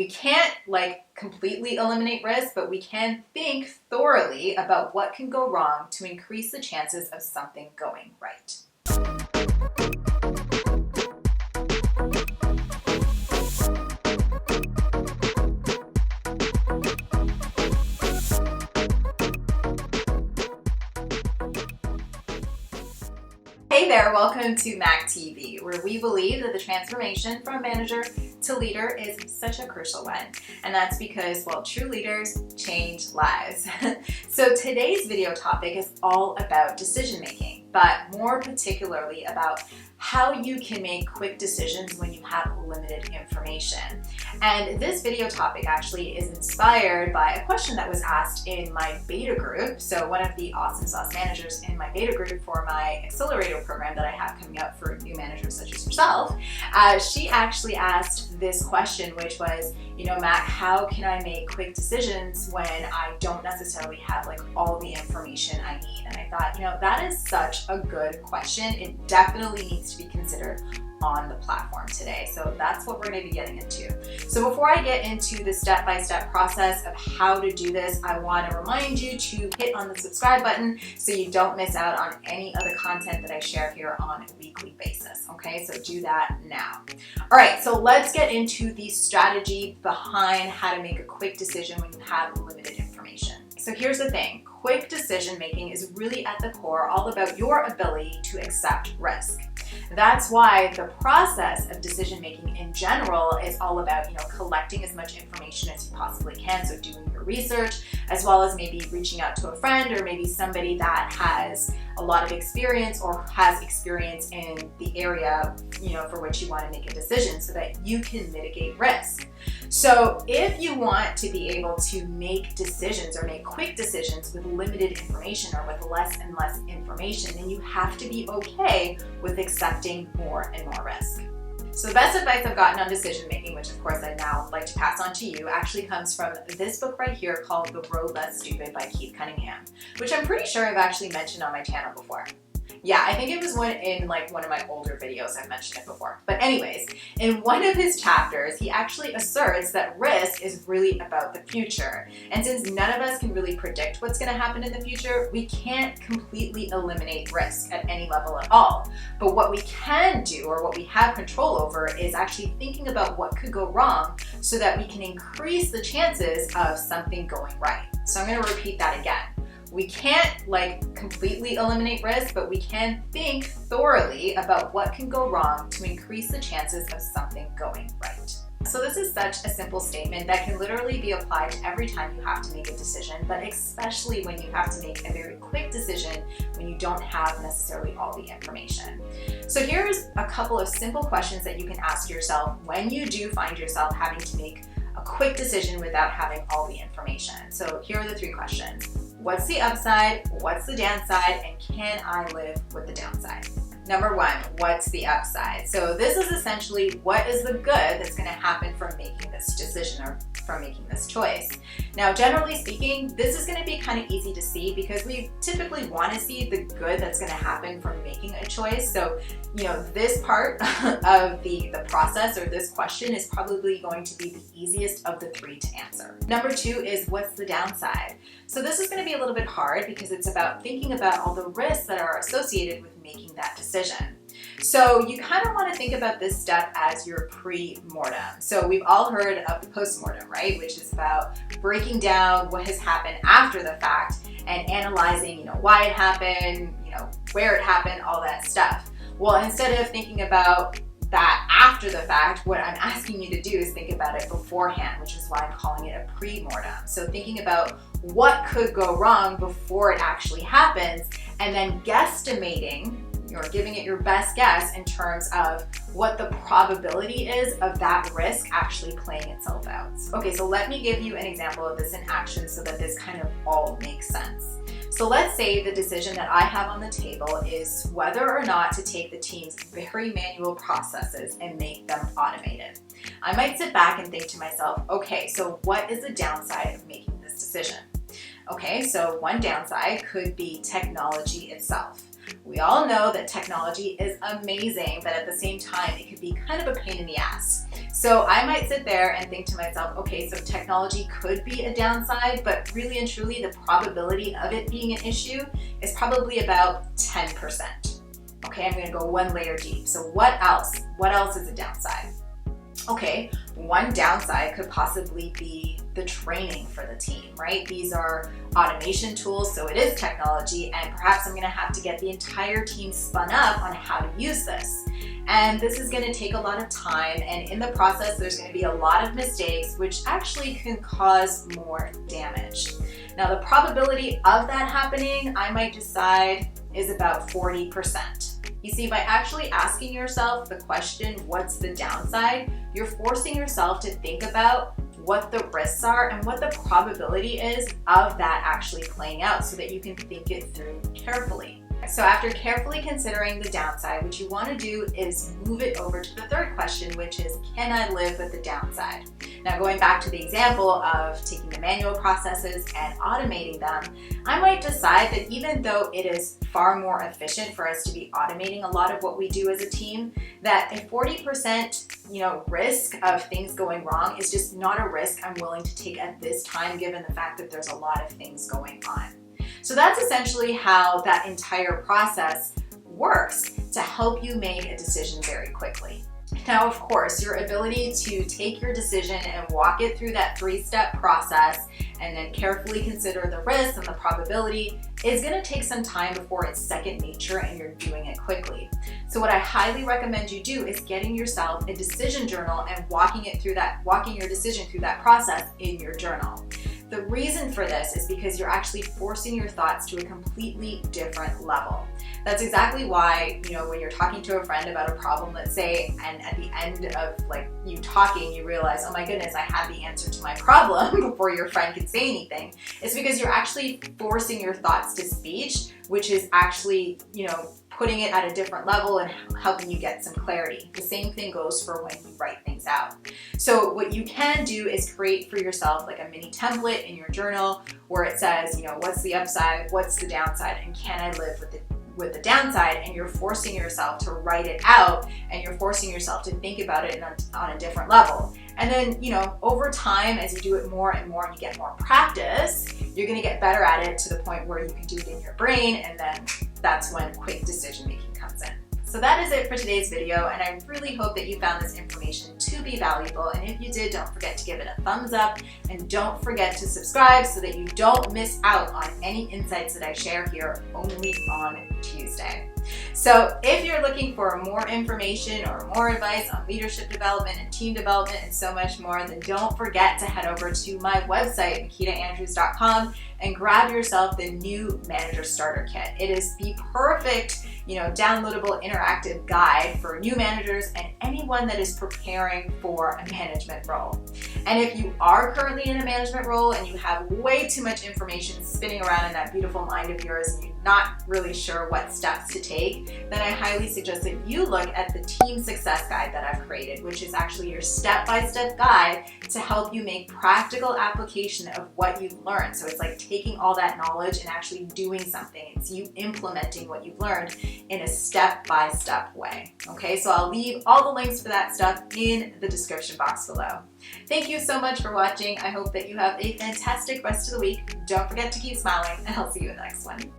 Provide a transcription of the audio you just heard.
We can't completely eliminate risk, but we can think thoroughly about what can go wrong to increase the chances of something going right. Hey there, welcome to Mac TV, where we believe that the transformation from manager to leader is such a crucial one. And that's because, well, true leaders change lives. So today's video topic is all about decision making, but more particularly about how you can make quick decisions when you have limited information. And this video topic actually is inspired by a question that was asked in my beta group. So one of the awesome sauce managers in my beta group for my accelerator program that I have coming up for new managers such as yourself, she actually asked this question, which was, Mac, how can I make quick decisions when I don't necessarily have all the information I need? And I thought, that is such a good question. It definitely needs to be considered on the platform today. So that's what we're going to be getting into. So before I get into the step-by-step process of how to do this, I want to remind you to hit on the subscribe button so you don't miss out on any other content that I share here on a weekly basis. Okay, so do that now. All right, so let's get into the strategy behind how to make a quick decision when you have limited information. So here's the thing. Quick decision making is really at the core all about your ability to accept risk. That's why the process of decision making in general is all about, collecting as much information as you possibly can. So doing your research, as well as maybe reaching out to a friend or maybe somebody that has a lot of experience or has experience in the area, for which you want to make a decision so that you can mitigate risk. So if you want to be able to make decisions or make quick decisions with limited information or with less and less information, then you have to be okay with accepting more and more risk. So the best advice I've gotten on decision making, which of course I now like to pass on to you, actually comes from this book right here called The Road Less Stupid by Keith Cunningham, which I'm pretty sure I've actually mentioned on my channel before. Yeah, I think it was one of my older videos I've mentioned it before. But anyways, in one of his chapters, he actually asserts that risk is really about the future. And since none of us can really predict what's going to happen in the future, we can't completely eliminate risk at any level at all. But what we can do, or what we have control over, is actually thinking about what could go wrong so that we can increase the chances of something going right. So I'm going to repeat that again. We can't completely eliminate risk, but we can think thoroughly about what can go wrong to increase the chances of something going right. So this is such a simple statement that can literally be applied to every time you have to make a decision, but especially when you have to make a very quick decision when you don't have necessarily all the information. So here's a couple of simple questions that you can ask yourself when you do find yourself having to make a quick decision without having all the information. So here are the three questions. What's the upside? What's the downside? And can I live with the downside? Number one, what's the upside? So this is essentially what is the good that's going to happen from making this decision or from making this choice. Now, generally speaking, this is going to be kind of easy to see because we typically want to see the good that's going to happen from making a choice. So, this part of the process or this question is probably going to be the easiest of the three to answer. Number two is what's the downside? So this is going to be a little bit hard because it's about thinking about all the risks that are associated with making that decision. So you kind of want to think about this step as your pre-mortem. So we've all heard of the post-mortem, right? Which is about breaking down what has happened after the fact and analyzing, why it happened, where it happened, all that stuff. Well, instead of thinking about that after the fact, what I'm asking you to do is think about it beforehand, which is why I'm calling it a pre-mortem. So thinking about what could go wrong before it actually happens, and then guesstimating, or giving it your best guess in terms of what the probability is of that risk actually playing itself out. Okay, so let me give you an example of this in action so that this kind of all makes sense. So let's say the decision that I have on the table is whether or not to take the team's very manual processes and make them automated. I might sit back and think to myself, okay, so what is the downside of making this decision? Okay, so one downside could be technology itself. We all know that technology is amazing, but at the same time, it could be kind of a pain in the ass. So I might sit there and think to myself, okay, so technology could be a downside, but really and truly the probability of it being an issue is probably about 10%. Okay, I'm gonna go one layer deep. So what else? What else is a downside? Okay, one downside could possibly be the training for the team, right? These are automation tools, so it is technology, and perhaps I'm gonna have to get the entire team spun up on how to use this. And this is gonna take a lot of time, and in the process, there's gonna be a lot of mistakes, which actually can cause more damage. Now, the probability of that happening, I might decide, is about 40%. You see, by actually asking yourself the question, what's the downside, you're forcing yourself to think about what the risks are and what the probability is of that actually playing out so that you can think it through carefully. So after carefully considering the downside, what you want to do is move it over to the third question, which is, can I live with the downside? Now, going back to the example of taking the manual processes and automating them, I might decide that even though it is far more efficient for us to be automating a lot of what we do as a team, that a 40% risk of things going wrong is just not a risk I'm willing to take at this time, given the fact that there's a lot of things going on. So that's essentially how that entire process works to help you make a decision very quickly. Now, of course, your ability to take your decision and walk it through that 3-step process and then carefully consider the risks and the probability is going to take some time before it's second nature and you're doing it quickly. So what I highly recommend you do is getting yourself a decision journal and walking your decision through that process in your journal. The reason for this is because you're actually forcing your thoughts to a completely different level. That's exactly why, when you're talking to a friend about a problem, let's say, and at the end of you talking, you realize, oh my goodness, I had the answer to my problem before your friend could say anything. It's because you're actually forcing your thoughts to speech, which is actually, putting it at a different level and helping you get some clarity. The same thing goes for when you write things out. So what you can do is create for yourself like a mini template in your journal where it says, what's the upside, what's the downside, and can I live with the downside, and you're forcing yourself to write it out and you're forcing yourself to think about it on a different level. And then, over time, as you do it more and more and you get more practice, you're gonna get better at it to the point where you can do it in your brain, and then that's when quick decision making comes in. So that is it for today's video, and I really hope that you found this information to be valuable. And if you did, don't forget to give it a thumbs up, and don't forget to subscribe so that you don't miss out on any insights that I share here only on Tuesday. So if you're looking for more information or more advice on leadership development and team development and so much more, then don't forget to head over to my website, MakitaAndrews.com, and grab yourself the new Manager Starter Kit. It is the perfect, downloadable interactive guide for new managers and anyone that is preparing for a management role. And if you are currently in a management role and you have way too much information spinning around in that beautiful mind of yours and you're not really sure what steps to take, then I highly suggest that you look at the Team Success Guide that I've created, which is actually your step-by-step guide to help you make practical application of what you've learned. So it's like taking all that knowledge and actually doing something. It's you implementing what you've learned in a step-by-step way. Okay, so I'll leave all the links for that stuff in the description box below. Thank you so much for watching. I hope that you have a fantastic rest of the week. Don't forget to keep smiling, and I'll see you in the next one.